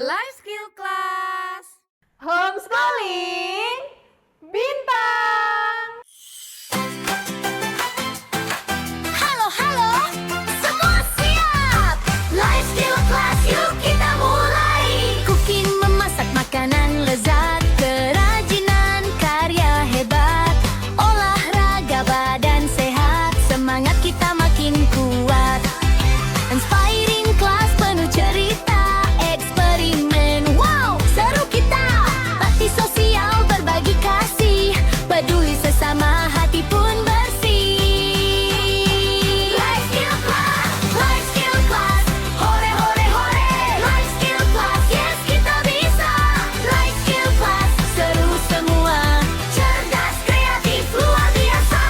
Life Skill Class Homeschooling Bintang. Halo, semua siap? Life Skill Class, yuk kita mulai. Cooking, memasak makanan lezat, kerajinan, karya hebat, olahraga badan sehat, semangat kita makin kuat. Inspiring class penuh cerita, eksperimen, wow, seru kita. Bakti sosial, berbagi kasih, peduli sesama, hati pun bersih. Life Skill Class, hore hore hore. Life Skill Class, yes kita bisa. Life Skill Class, seru semua, cerdas, kreatif, luar biasa.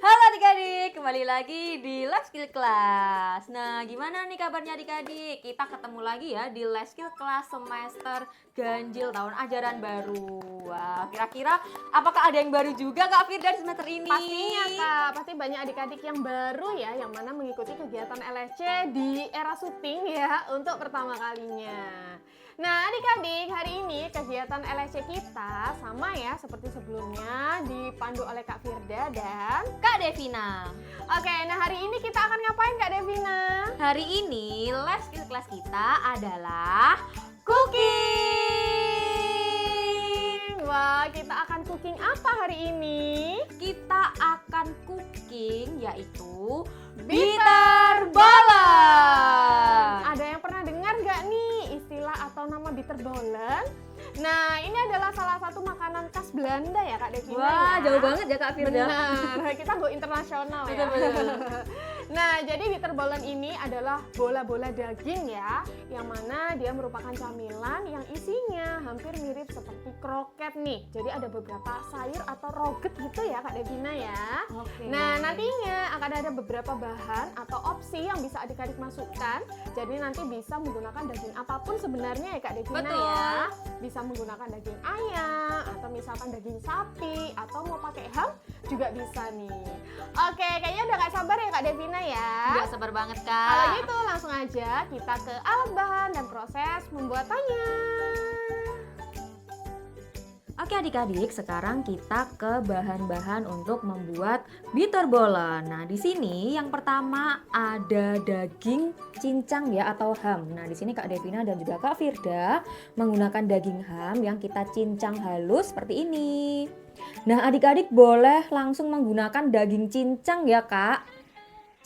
Halo adik-adik, kembali lagi di Life Skill Class. Nah, gimana nih kabarnya adik-adik? Kita ketemu lagi ya di Life Skill Class semester ganjil tahun ajaran baru. Wah, kira-kira apakah ada yang baru juga Kak Firda di semester ini? Pastinya Kak, pasti banyak adik-adik yang baru ya, yang mana mengikuti kegiatan LSC di era syuting ya, untuk pertama kalinya. Nah adik-adik, hari ini kegiatan LSC kita sama ya seperti sebelumnya, dipandu oleh Kak Firda dan Kak Devina. Oke, nah hari ini kita akan ngapain Kak Devina? Hari ini Life Skill Class kita adalah cooking. Wah, kita akan cooking apa hari ini? Kita akan cooking yaitu Bitter bolen. Ada yang pernah dengar nggak nih istilah atau nama bitter bolen? Nah, ini adalah salah satu makanan khas Belanda ya Kak Devina. Wah, ya. jauh banget ya Kak Firda. Benar, kita go internasional ya. Betul. Nah, jadi bitter bolen ini adalah bola-bola daging ya, yang mana dia merupakan camilan yang isinya hampir mirip seperti kroket nih. Jadi ada beberapa sayur atau roget gitu ya Kak Devina ya. Oke. Nah, nantinya akan ada beberapa bahan atau opsi yang bisa adik-adik masukkan. Jadi nanti bisa menggunakan daging apapun sebenarnya ya Kak Devina Betul. ya. Bisa menggunakan daging ayam atau misalkan daging sapi atau mau pakai ham juga bisa nih. Oke, kayaknya udah gak sabar ya Kak Devina ya. Nggak sabar banget Kak. Kalau gitu langsung aja kita ke alat bahan dan proses pembuatannya. Oke adik-adik, sekarang kita ke bahan-bahan untuk membuat bitter bolen. Nah, di sini yang pertama ada daging cincang ya atau ham. Nah, di sini Kak Devina dan juga Kak Firda menggunakan daging ham yang kita cincang halus seperti ini. Nah, adik-adik boleh langsung menggunakan daging cincang ya, Kak.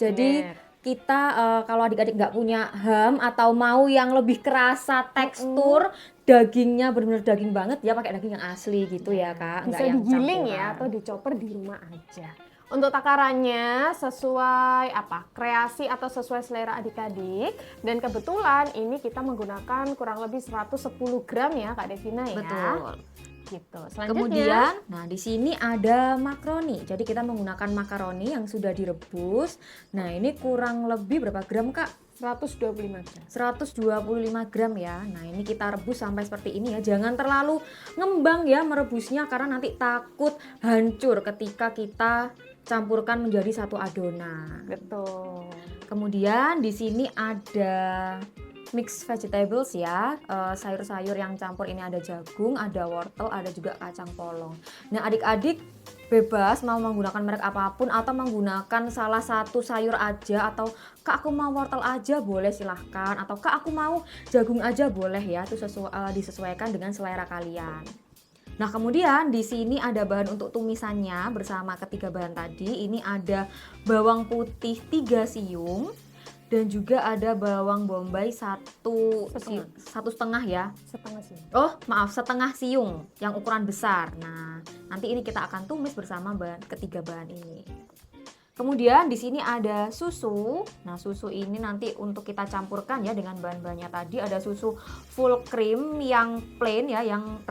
Jadi kita kalau adik-adik nggak punya ham atau mau yang lebih kerasa tekstur dagingnya benar-benar daging banget ya, pakai daging yang asli gitu ya Kak, Bisa nggak yang digiling campuran. ya atau dicoper di rumah aja. Untuk takarannya sesuai kreasi atau sesuai selera adik-adik, dan kebetulan ini kita menggunakan kurang lebih 110 gram ya Kak Devina ya. Betul. Gitu. Selanjutnya, Kemudian, nah di sini ada makaroni. Jadi kita menggunakan makaroni yang sudah direbus. Nah ini kurang lebih berapa gram Kak? 125 gram. 125 gram ya. Nah ini kita rebus sampai seperti ini ya. Jangan terlalu ngembang ya merebusnya karena nanti takut hancur ketika kita campurkan menjadi satu adonan. Betul. Kemudian di sini ada mix vegetables ya, sayur-sayur yang campur ini ada jagung, ada wortel, ada juga kacang polong. Nah adik-adik bebas mau menggunakan merek apapun atau menggunakan salah satu sayur aja, atau Kak aku mau wortel aja boleh silahkan, atau Kak aku mau jagung aja boleh ya, itu disesuaikan dengan selera kalian. Nah kemudian di sini ada bahan untuk tumisannya bersama ketiga bahan tadi. Ini ada bawang putih 3 siung dan juga ada bawang bombay satu setengah ya. Setengah sih. Oh maaf, setengah siung yang ukuran besar. Nah nanti ini kita akan tumis bersama ketiga bahan ini. Kemudian di sini ada susu. Nah, susu ini nanti untuk kita campurkan ya dengan bahan-bahannya tadi. Ada susu full cream yang plain ya, yang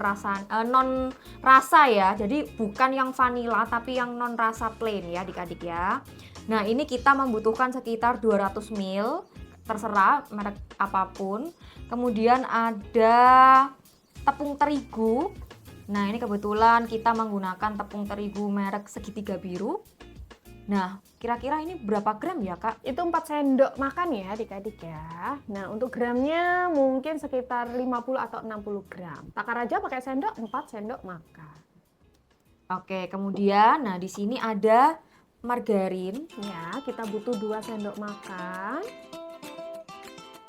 non rasa ya. Jadi bukan yang vanilla tapi yang non rasa plain ya adik-adik ya. Nah, ini kita membutuhkan sekitar 200 ml, terserah merek apapun. Kemudian ada tepung terigu. Nah, ini kebetulan kita menggunakan tepung terigu merek segitiga biru. Nah, kira-kira ini berapa gram ya, Kak? Itu 4 sendok makan ya adik-adik ya. Nah, untuk gramnya mungkin sekitar 50 atau 60 gram. Takar aja pakai sendok, 4 sendok makan. Oke, kemudian nah di sini ada margarin. Ya, kita butuh 2 sendok makan.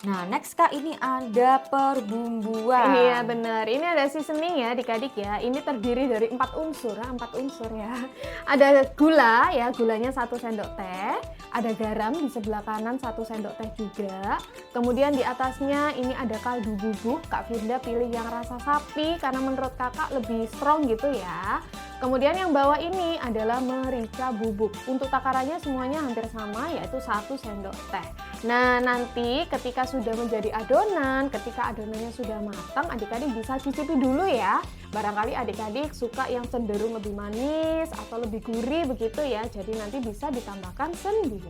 Nah, next Kak, ini ada perbumbuan. Iya benar, ini ada seasoning ya adik-adik ya. Ini terdiri dari 4 unsur, 4 unsur ya. Ada gula ya, gulanya 1 sendok teh. Ada garam di sebelah kanan 1 sendok teh juga. Kemudian di atasnya ini ada kaldu bubuk. Kak Firda pilih yang rasa sapi karena menurut kakak lebih strong gitu ya. Kemudian yang bawah ini adalah merica bubuk. Untuk takarannya semuanya hampir sama, yaitu 1 sendok teh. Nah, nanti ketika sudah menjadi adonan, ketika adonannya sudah matang, adik-adik bisa cicipi dulu ya. Barangkali adik-adik suka yang cenderung lebih manis atau lebih gurih begitu ya. Jadi nanti bisa ditambahkan sendiri.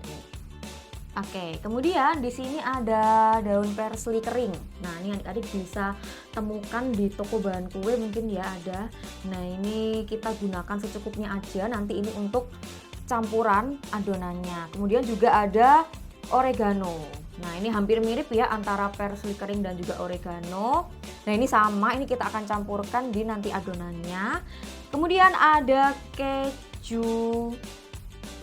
Oke, kemudian di sini ada daun parsley kering. Nah, ini adik-adik bisa temukan di toko bahan kue mungkin ya ada. Nah, ini kita gunakan secukupnya aja. Nanti ini untuk campuran adonannya. Kemudian juga ada oregano. Nah, ini hampir mirip ya antara parsley kering dan juga oregano. Nah, ini sama, ini kita akan campurkan di nanti adonannya. Kemudian ada keju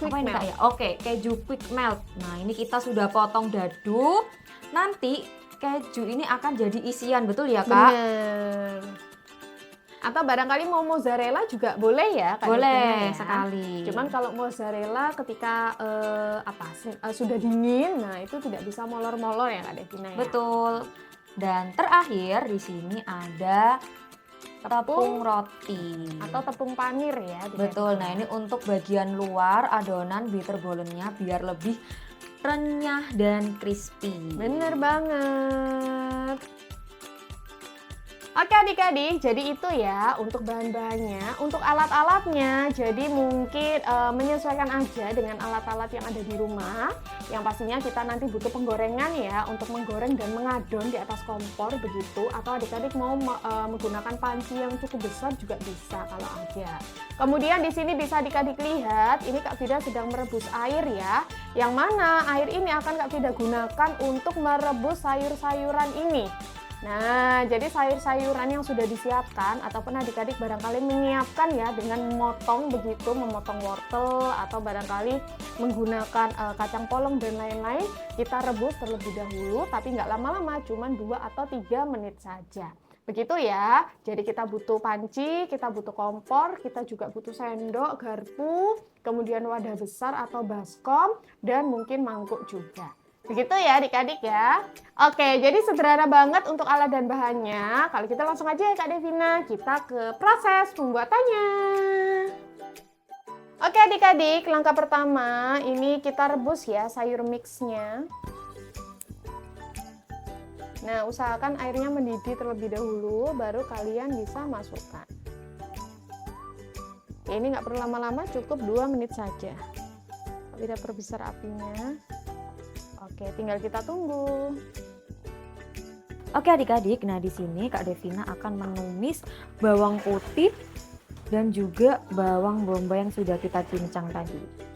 Quick apa ini Kak melt. ya? Oke, keju quick melt. Nah, ini kita sudah potong dadu. Nanti keju ini akan jadi isian, betul ya, Kak? Bener. Atau barangkali mau mozzarella juga boleh ya Kak Devina Boleh ya. sekali. Cuman kalau mozzarella ketika sudah dingin, nah itu tidak bisa molor-molor ya Kak Devina ya. Betul. Dan terakhir di sini ada tepung roti. Atau tepung panir ya. Betul. Nah, ini untuk bagian luar adonan bitterballennya biar lebih renyah dan crispy. Bener banget. Oke adik-adik, jadi itu ya untuk bahan-bahannya. Untuk alat-alatnya, jadi mungkin menyesuaikan aja dengan alat-alat yang ada di rumah. Yang pastinya kita nanti butuh penggorengan ya, untuk menggoreng dan mengadon di atas kompor begitu. Atau adik-adik mau menggunakan panci yang cukup besar juga bisa kalau ada. Kemudian di sini bisa adik-adik lihat, ini Kak Vida sedang merebus air ya. Yang mana air ini akan Kak Vida gunakan untuk merebus sayur-sayuran ini. Nah, jadi sayur-sayuran yang sudah disiapkan ataupun adik-adik barangkali menyiapkan ya dengan memotong begitu, memotong wortel atau barangkali menggunakan kacang polong dan lain-lain, kita rebus terlebih dahulu tapi nggak lama-lama, cuma 2 atau 3 menit saja. Begitu ya, jadi kita butuh panci, kita butuh kompor, kita juga butuh sendok, garpu, kemudian wadah besar atau baskom, dan mungkin mangkuk juga. Begitu ya adik-adik ya. Oke, jadi sederhana banget untuk alat dan bahannya. Kalau kita langsung aja ya Kak Devina, kita ke proses pembuatannya. Oke adik-adik, langkah pertama ini kita rebus ya sayur mixnya. Nah, usahakan airnya mendidih terlebih dahulu, baru kalian bisa masukkan. Ya, ini nggak perlu lama-lama, cukup 2 menit saja. Kita perbesar apinya. Oke, tinggal kita tunggu. Oke adik-adik, nah di sini Kak Devina akan menumis bawang putih dan juga bawang bombay yang sudah kita cincang tadi.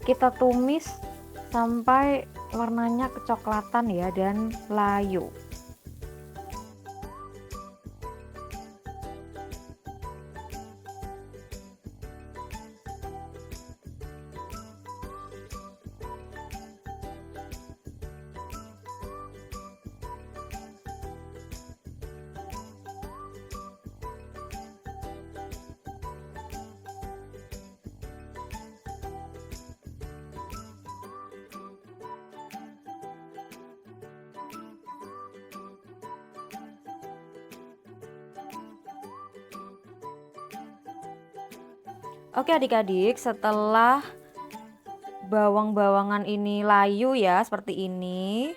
Kita tumis sampai warnanya kecoklatan ya dan layu. Oke adik-adik, setelah bawang-bawangan ini layu ya seperti ini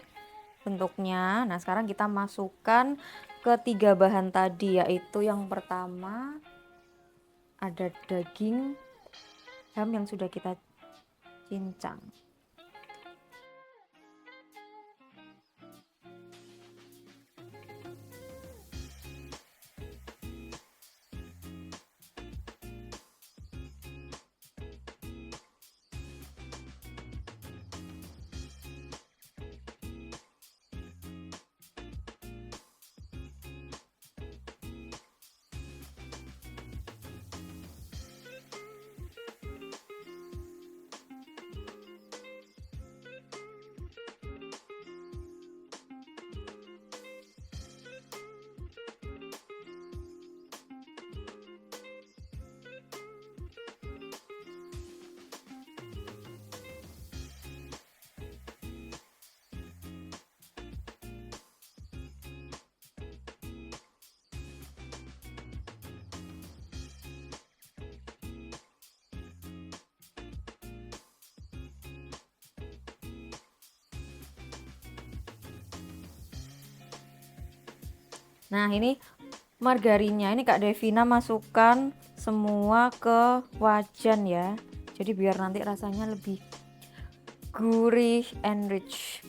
bentuknya. Nah, sekarang kita masukkan ketiga bahan tadi, yaitu yang pertama ada daging ham yang sudah kita cincang. Nah, ini margarinnya ini Kak Devina masukkan semua ke wajan ya. Jadi biar nanti rasanya lebih gurih and rich.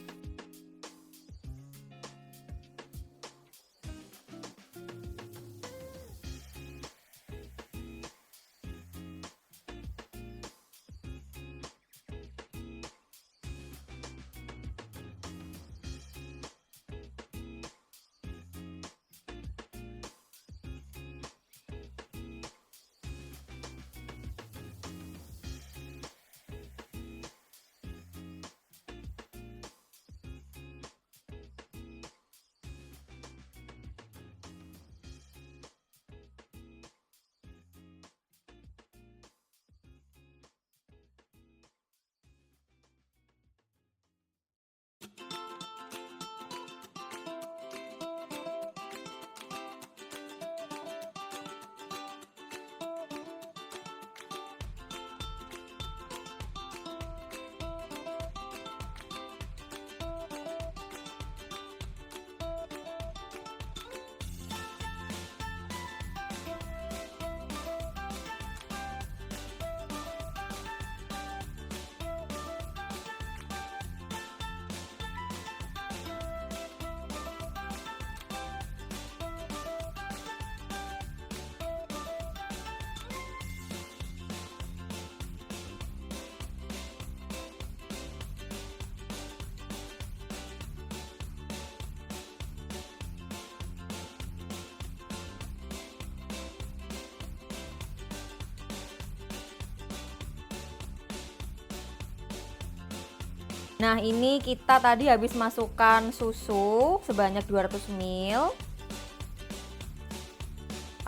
Nah, ini kita tadi habis masukkan susu sebanyak 200 ml.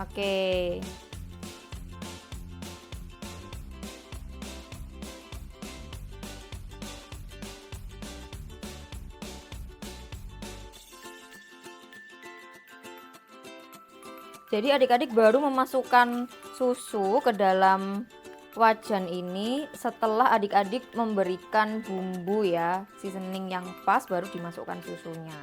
Oke. Jadi adik-adik baru memasukkan susu ke dalam wajan ini setelah adik-adik memberikan bumbu ya, seasoning yang pas, baru dimasukkan susunya.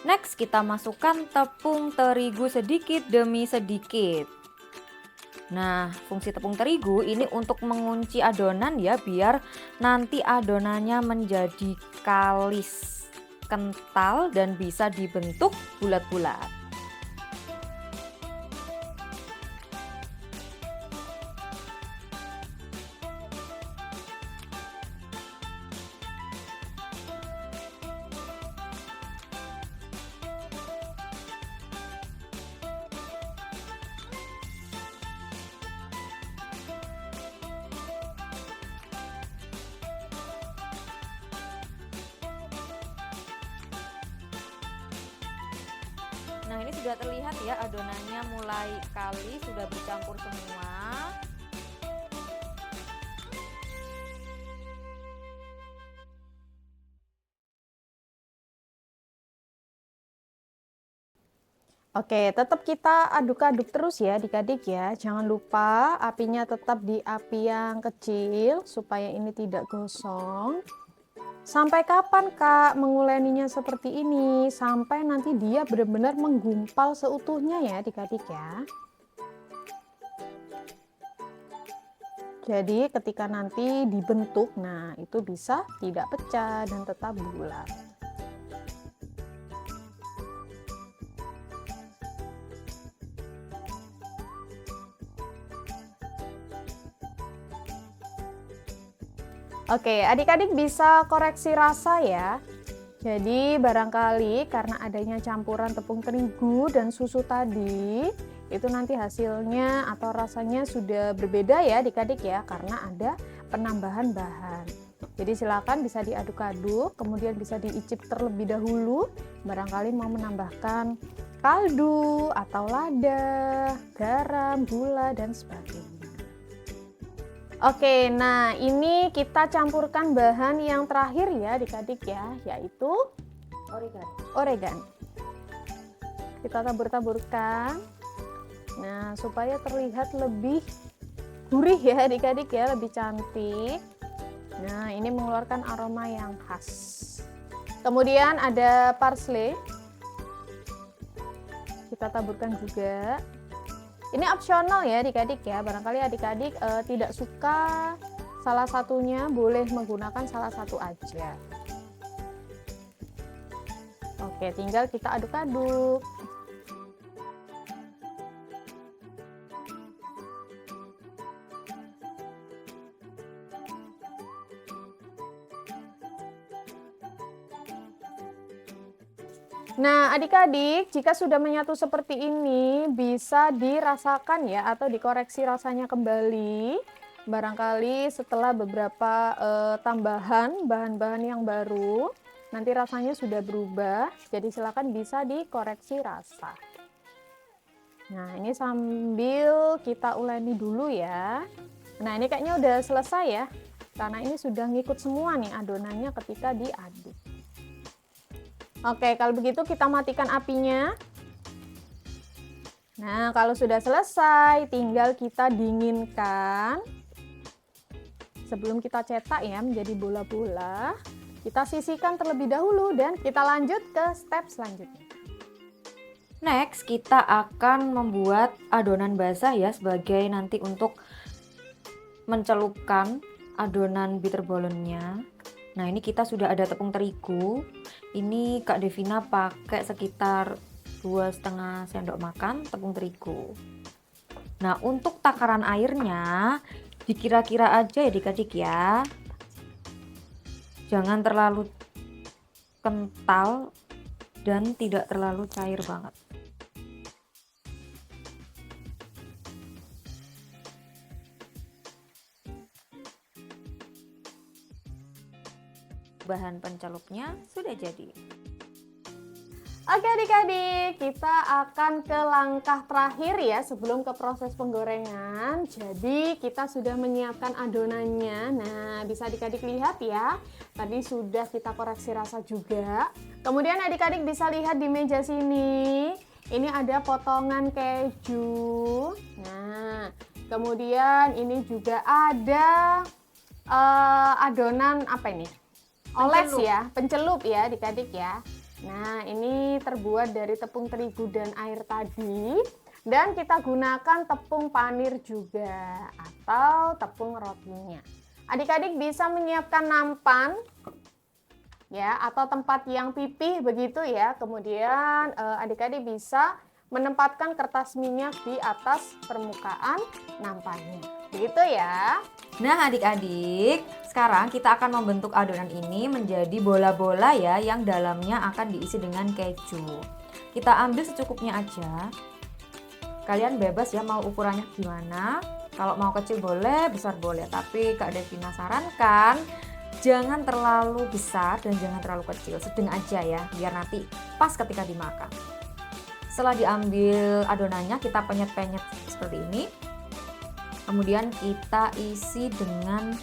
Next kita masukkan tepung terigu sedikit demi sedikit. Nah, fungsi tepung terigu ini untuk mengunci adonan ya, biar nanti adonannya menjadi kalis, kental, dan bisa dibentuk bulat-bulat. Nah, ini sudah terlihat ya, adonannya mulai kalis, sudah bercampur semua. Oke, tetap kita aduk-aduk terus ya adik-adik ya. Jangan lupa apinya tetap di api yang kecil supaya ini tidak gosong. Sampai kapan Kak menguleninya seperti ini? Sampai nanti dia benar-benar menggumpal seutuhnya ya adik-adik ya. Jadi ketika nanti dibentuk, nah itu bisa tidak pecah dan tetap bulat. Oke, adik-adik bisa koreksi rasa ya. Jadi barangkali karena adanya campuran tepung terigu dan susu tadi, itu nanti hasilnya atau rasanya sudah berbeda ya adik-adik ya, karena ada penambahan bahan. Jadi silakan bisa diaduk-aduk, kemudian bisa diicip terlebih dahulu, barangkali mau menambahkan kaldu atau lada, garam, gula, dan sebagainya. Oke, nah ini kita campurkan bahan yang terakhir ya adik-adik ya, yaitu oregano. Kita tabur-taburkan. Nah, supaya terlihat lebih gurih ya adik-adik ya, lebih cantik. Nah, ini mengeluarkan aroma yang khas. Kemudian ada parsley. Kita taburkan juga. Ini opsional ya adik-adik ya, barangkali adik-adik tidak suka salah satunya, boleh menggunakan salah satu aja. Oke, tinggal kita aduk-aduk. Nah, adik-adik, jika sudah menyatu seperti ini, bisa dirasakan ya atau dikoreksi rasanya kembali. Barangkali setelah beberapa tambahan bahan-bahan yang baru, nanti rasanya sudah berubah. Jadi silakan bisa dikoreksi rasa. Nah, ini sambil kita uleni dulu ya. Nah, ini kayaknya udah selesai ya. Karena ini sudah ngikut semua nih adonannya ketika diaduk. Oke, kalau begitu kita matikan apinya. Nah, kalau sudah selesai, tinggal kita dinginkan. Sebelum kita cetak ya menjadi bola-bola, kita sisihkan terlebih dahulu dan kita lanjut ke step selanjutnya. Next, kita akan membuat adonan basah ya, sebagai nanti untuk mencelupkan adonan bitter balloon-nya. Nah, ini kita sudah ada tepung terigu. Ini Kak Devina pakai sekitar 2,5 sendok makan tepung terigu. Nah, untuk takaran airnya dikira-kira aja ya adik-adik ya. Jangan terlalu kental dan tidak terlalu cair banget. Bahan pencelupnya sudah jadi. Oke adik-adik, kita akan ke langkah terakhir ya sebelum ke proses penggorengan. Jadi kita sudah menyiapkan adonannya. Nah, bisa adik-adik lihat ya. Tadi sudah kita koreksi rasa juga. Kemudian adik-adik bisa lihat di meja sini. Ini ada potongan keju. Nah, kemudian ini juga ada adonan apa ini? Oles ya, pencelup ya adik-adik ya. Nah, ini terbuat dari tepung terigu dan air tadi. Dan kita gunakan tepung panir juga atau tepung rotinya. Adik-adik bisa menyiapkan nampan ya atau tempat yang pipih begitu ya. Kemudian adik-adik bisa menempatkan kertas minyak di atas permukaan nampannya. Begitu ya. Nah adik-adik, sekarang kita akan membentuk adonan ini menjadi bola-bola ya, yang dalamnya akan diisi dengan keju. Kita ambil secukupnya aja. Kalian bebas ya mau ukurannya gimana. Kalau mau kecil boleh, besar boleh. Tapi Kak Devina sarankan jangan terlalu besar dan jangan terlalu kecil, sedang aja ya, biar nanti pas ketika dimakan. Setelah diambil adonannya, kita penyet-penyet seperti ini. Kemudian kita isi dengan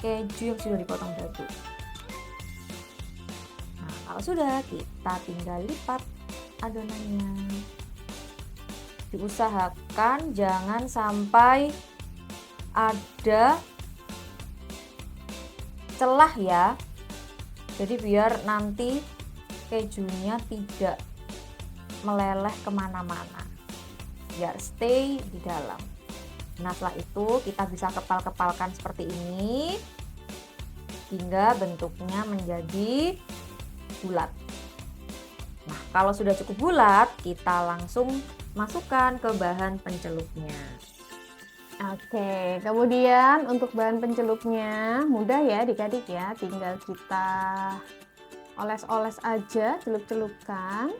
keju yang sudah dipotong dadu. Nah, kalau sudah, kita tinggal lipat adonannya. diusahakan jangan sampai ada celah ya. Jadi biar nanti kejunya tidak meleleh kemana-mana, biar stay di dalam. Nah setelah itu kita bisa kepal-kepalkan seperti ini hingga bentuknya menjadi bulat. Nah kalau sudah cukup bulat, kita langsung masukkan ke bahan pencelupnya. Oke, kemudian untuk bahan pencelupnya mudah ya adik-adik ya, tinggal kita oles-oles aja, celup-celupkan.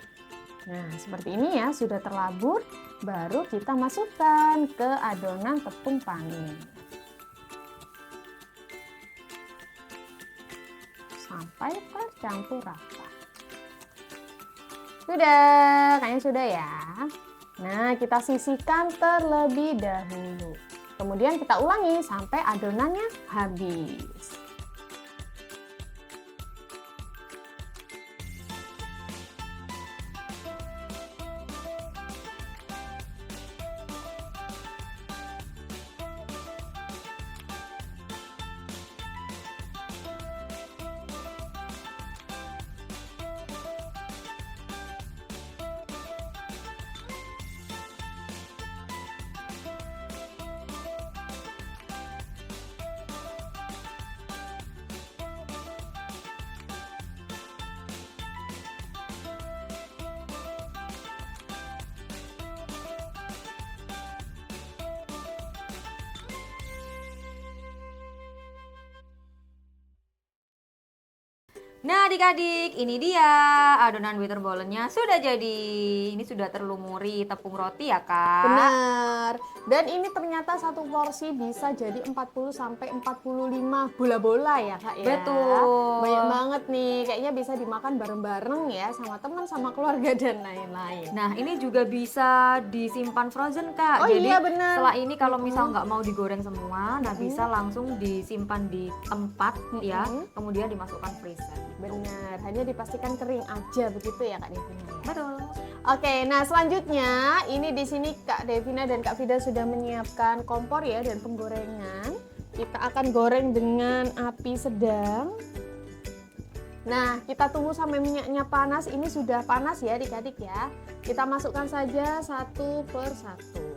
Nah seperti ini ya, sudah terlabur, baru kita masukkan ke adonan tepung panin. Sampai tercampur rata. Sudah, kayaknya sudah ya. Nah kita sisihkan terlebih dahulu. Kemudian kita ulangi sampai adonannya habis. Nah adik-adik, ini dia adonan bitterballennya sudah jadi. Ini sudah terlumuri tepung roti ya kak? Benar. Dan ini ternyata satu porsi bisa jadi 40 sampai 45 bola-bola ya kak ya. Betul. Banyak banget nih. Kayaknya bisa dimakan bareng-bareng ya sama teman, sama keluarga dan lain-lain. Nah ini juga bisa disimpan frozen kak. Oh Jadi iya, benar. setelah ini kalau misal nggak mau digoreng semua, nah bisa langsung disimpan di tempat ya. Kemudian dimasukkan freezer. Benar. Hanya dipastikan kering aja begitu ya kak Devina. Betul. Oke, nah selanjutnya ini di sini Kak Devina dan Kak Vida sudah menyiapkan kompor ya dan penggorengan. Kita akan goreng dengan api sedang. Nah, kita tunggu sampai minyaknya panas. Ini sudah panas ya adik-adik ya. Kita masukkan saja satu per satu.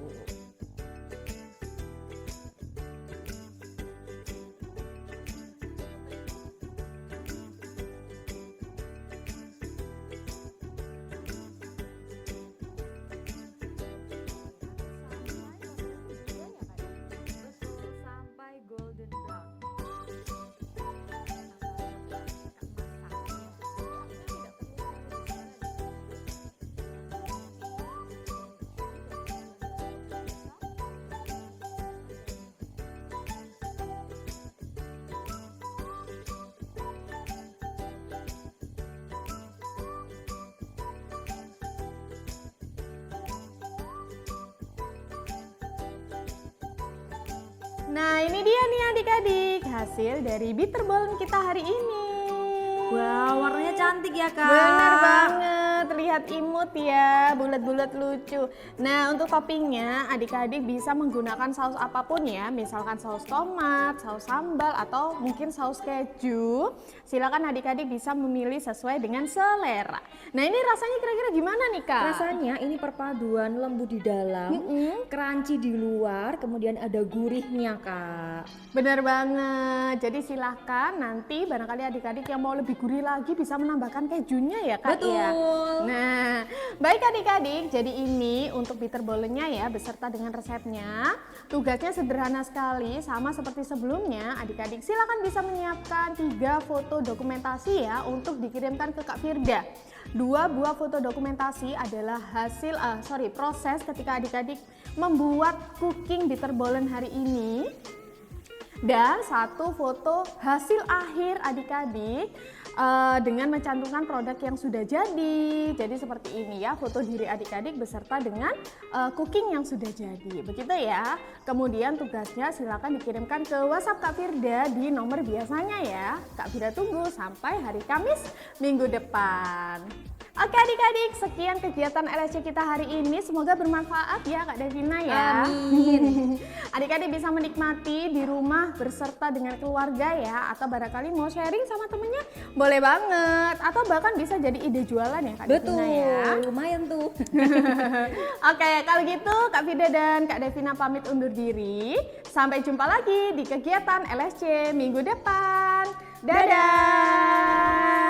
Sampai golden brown. Nah, ini dia nih adik-adik, hasil dari bitterballen kita hari ini. Wow, warnanya cantik ya kak. Benar banget, terlihat imut ya, bulat-bulat lucu. Nah, untuk toppingnya adik-adik bisa menggunakan saus apapun ya, misalkan saus tomat, saus sambal, atau mungkin saus keju. Silakan adik-adik bisa memilih sesuai dengan selera. Nah, ini rasanya kira-kira gimana nih kak? Rasanya ini perpaduan lembut di dalam, crunchy di luar, kemudian ada gurihnya kak. Benar banget, jadi silahkan nanti barangkali adik-adik yang mau lebih gurih lagi bisa menambahkan kejunya ya kak. Betul. Ya? Nah, baik adik-adik, jadi ini untuk bitterballennya ya beserta dengan resepnya. Tugasnya sederhana sekali, sama seperti sebelumnya. Adik-adik silakan bisa menyiapkan 3 foto dokumentasi ya untuk dikirimkan ke Kak Firda. 2 buah foto dokumentasi adalah proses ketika adik-adik membuat cooking bitterballen hari ini. Dan 1 foto hasil akhir adik-adik dengan mencantumkan produk yang sudah jadi. Jadi seperti ini ya, foto diri adik-adik beserta dengan cooking yang sudah jadi. Begitu ya. Kemudian tugasnya silakan dikirimkan ke WhatsApp Kak Firda di nomor biasanya ya. Kak Firda tunggu sampai hari Kamis minggu depan. Oke adik-adik, sekian kegiatan LSC kita hari ini. Semoga bermanfaat ya Kak Devina ya. Amin. Adik-adik bisa menikmati di rumah berserta dengan keluarga ya. Atau barangkali mau sharing sama temennya, boleh banget. Atau bahkan bisa jadi ide jualan ya Kak Devina ya. Betul, lumayan tuh. Oke, kalau gitu Kak Vida dan Kak Devina pamit undur diri. Sampai jumpa lagi di kegiatan LSC minggu depan. Dadah!